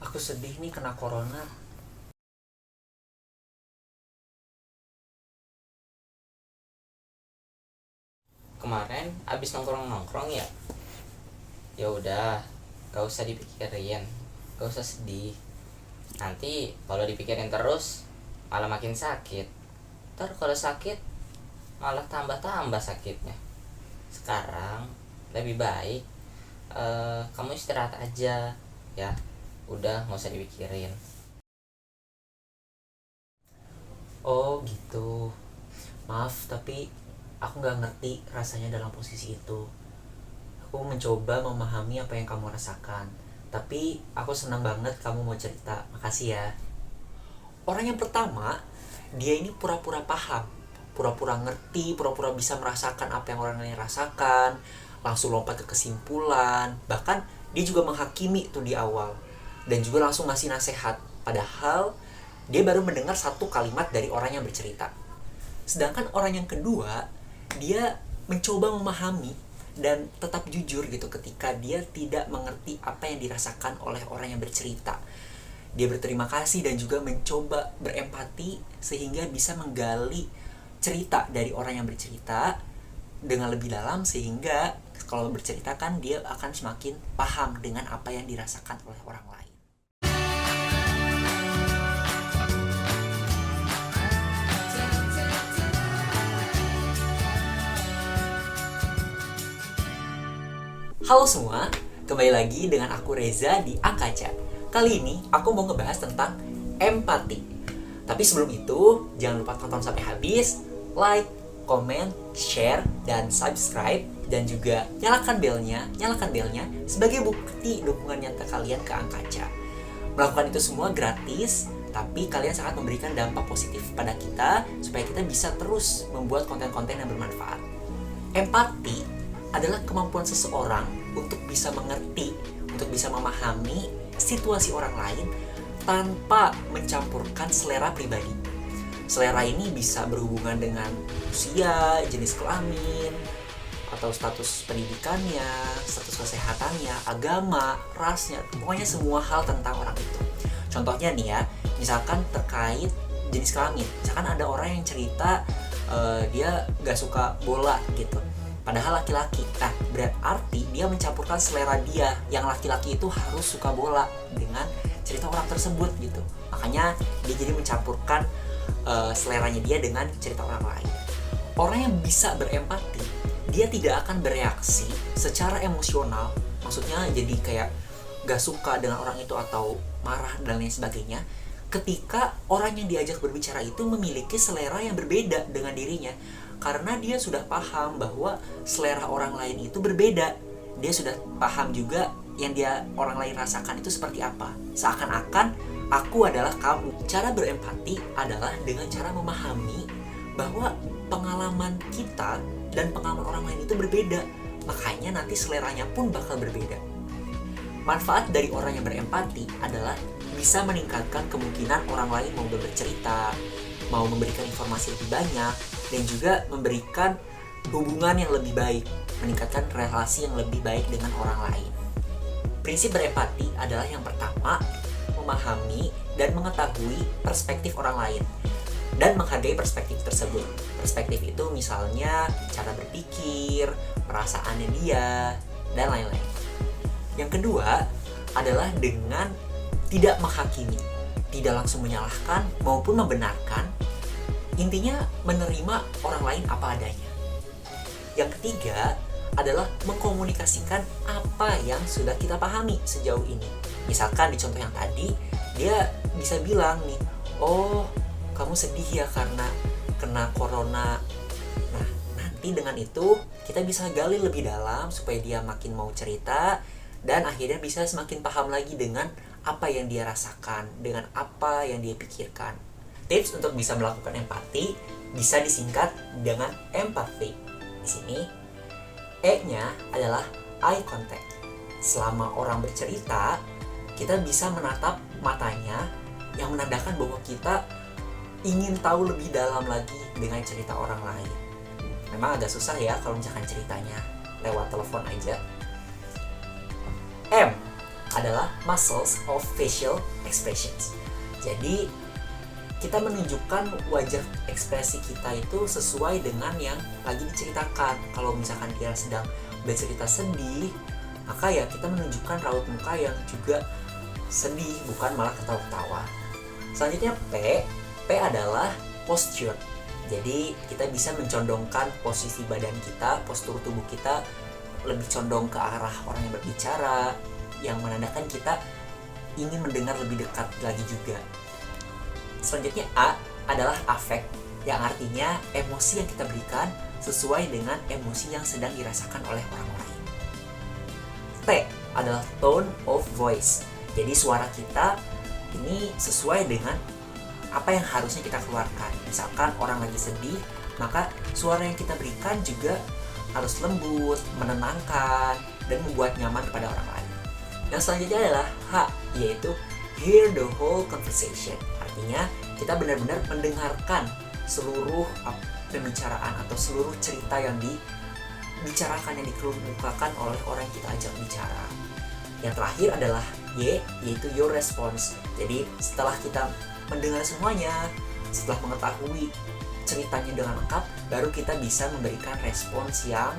Aku sedih nih kena corona. Kemarin abis nongkrong-nongkrong ya. Ya udah, gak usah dipikirin, gak usah sedih. Nanti kalau dipikirin terus malah makin sakit. Ntar kalau sakit malah tambah-tambah sakitnya. Sekarang lebih baik kamu istirahat aja ya. Udah, nggak usah dipikirin. Oh gitu. Maaf, tapi aku nggak ngerti rasanya dalam posisi itu. Aku mencoba memahami apa yang kamu rasakan. Tapi aku senang banget kamu mau cerita. Makasih ya. Orang yang pertama, dia ini pura-pura paham, pura-pura ngerti, pura-pura bisa merasakan apa yang orang lain rasakan, langsung lompat ke kesimpulan, bahkan dia juga menghakimi tuh di awal, dan juga langsung ngasih nasihat, padahal dia baru mendengar satu kalimat dari orang yang bercerita. Sedangkan orang yang kedua, dia mencoba memahami dan tetap jujur gitu ketika dia tidak mengerti apa yang dirasakan oleh orang yang bercerita. Dia berterima kasih dan juga mencoba berempati sehingga bisa menggali cerita dari orang yang bercerita dengan lebih dalam, sehingga kalau bercerita kan dia akan semakin paham dengan apa yang dirasakan oleh orang lain. Halo semua, kembali lagi dengan aku Reza di Akaca. Kali ini aku mau ngebahas tentang empati. Tapi sebelum itu, jangan lupa tonton sampai habis, like, comment, share, dan subscribe, dan juga nyalakan belnya sebagai bukti dukungan nyata kalian ke Akaca. Melakukan itu semua gratis, tapi kalian sangat memberikan dampak positif pada kita supaya kita bisa terus membuat konten-konten yang bermanfaat. Empati adalah kemampuan seseorang untuk bisa mengerti, untuk bisa memahami situasi orang lain tanpa mencampurkan selera pribadi. Selera ini bisa berhubungan dengan usia, jenis kelamin, atau status pendidikannya, status kesehatannya, agama, rasnya, pokoknya semua hal tentang orang itu. Contohnya nih ya, misalkan terkait jenis kelamin. Misalkan ada orang yang cerita dia gak suka bola gitu, padahal laki-laki. Nah, berarti dia mencampurkan selera dia yang laki-laki itu harus suka bola dengan cerita orang tersebut gitu. Makanya dia jadi mencampurkan seleranya dia dengan cerita orang lain. Orang yang bisa berempati, dia tidak akan bereaksi secara emosional, maksudnya jadi kayak gak suka dengan orang itu atau marah dan lain sebagainya, ketika orang yang diajak berbicara itu memiliki selera yang berbeda dengan dirinya. Karena dia sudah paham bahwa selera orang lain itu berbeda. Dia sudah paham juga yang dia orang lain rasakan itu seperti apa. Seakan-akan aku adalah kamu. Cara berempati adalah dengan cara memahami bahwa pengalaman kita dan pengalaman orang lain itu berbeda. Makanya nanti seleranya pun bakal berbeda. Manfaat dari orang yang berempati adalah bisa meningkatkan kemungkinan orang lain mau bercerita, mau memberikan informasi lebih banyak, dan juga memberikan hubungan yang lebih baik, meningkatkan relasi yang lebih baik dengan orang lain. Prinsip berempati adalah yang pertama, memahami dan mengetahui perspektif orang lain dan menghargai perspektif tersebut. Perspektif itu misalnya cara berpikir, perasaannya dia, dan lain-lain. Yang kedua adalah dengan tidak menghakimi, tidak langsung menyalahkan maupun membenarkan. Intinya menerima orang lain apa adanya. Yang ketiga adalah mengkomunikasikan apa yang sudah kita pahami sejauh ini. Misalkan di contoh yang tadi, dia bisa bilang nih, oh kamu sedih ya karena kena corona. Nah, nanti dengan itu kita bisa gali lebih dalam supaya dia makin mau cerita, dan akhirnya bisa semakin paham lagi dengan apa yang dia rasakan, dengan apa yang dia pikirkan. Tips untuk bisa melakukan empati bisa disingkat dengan empathy. Di sini E-nya adalah eye contact. Selama orang bercerita, kita bisa menatap matanya yang menandakan bahwa kita ingin tahu lebih dalam lagi dengan cerita orang lain. Memang agak susah ya kalau misalkan ceritanya lewat telepon aja. M, adalah muscles of facial expressions. Jadi kita menunjukkan wajah ekspresi kita itu sesuai dengan yang lagi diceritakan. Kalau misalkan dia sedang bercerita sedih, maka ya kita menunjukkan raut muka yang juga sedih, bukan malah ketawa-ketawa. Selanjutnya P adalah posture. Jadi kita bisa mencondongkan posisi badan kita, postur tubuh kita lebih condong ke arah orang yang berbicara, yang menandakan kita ingin mendengar lebih dekat lagi juga. Selanjutnya A adalah affect, yang artinya emosi yang kita berikan sesuai dengan emosi yang sedang dirasakan oleh orang lain. T adalah tone of voice. Jadi suara kita ini sesuai dengan apa yang harusnya kita keluarkan. Misalkan orang lagi sedih, maka suara yang kita berikan juga harus lembut, menenangkan, dan membuat nyaman kepada orang lain. Yang selanjutnya adalah H, yaitu hear the whole conversation. Artinya kita benar-benar mendengarkan seluruh pembicaraan atau seluruh cerita yang dibicarakan, yang dikemukakan oleh orang yang kita ajak bicara. Yang terakhir adalah Y, yaitu your response. Jadi setelah kita mendengar semuanya, setelah mengetahui ceritanya dengan lengkap, baru kita bisa memberikan respons yang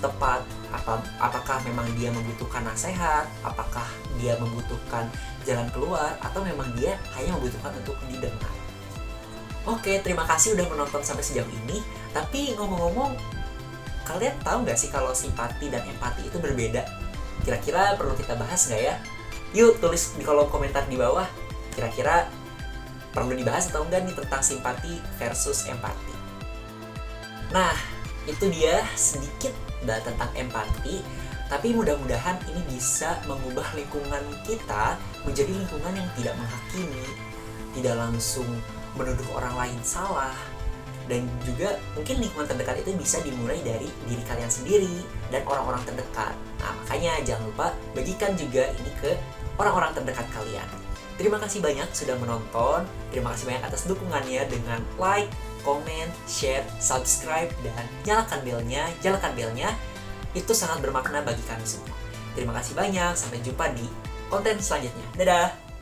tepat. Apakah memang dia membutuhkan nasihat, apakah dia membutuhkan jalan keluar, atau memang dia hanya membutuhkan untuk didengar. Oke, terima kasih udah menonton sampai sejauh ini. Tapi ngomong-ngomong, kalian tahu nggak sih kalau simpati dan empati itu berbeda? Kira-kira perlu kita bahas nggak ya? Yuk tulis di kolom komentar di bawah. Kira-kira perlu dibahas atau enggak nih tentang simpati versus empati. Nah, itu dia sedikit tentang empati. Tapi mudah-mudahan ini bisa mengubah lingkungan kita menjadi lingkungan yang tidak menghakimi, tidak langsung menuduh orang lain salah. Dan juga mungkin lingkungan terdekat itu bisa dimulai dari diri kalian sendiri dan orang-orang terdekat. Nah, makanya jangan lupa bagikan juga ini ke orang-orang terdekat kalian. Terima kasih banyak sudah menonton. Terima kasih banyak atas dukungannya dengan like, comment, share, subscribe, dan nyalakan belnya. Itu sangat bermakna bagi kami semua. Terima kasih banyak. Sampai jumpa di konten selanjutnya. Dadah!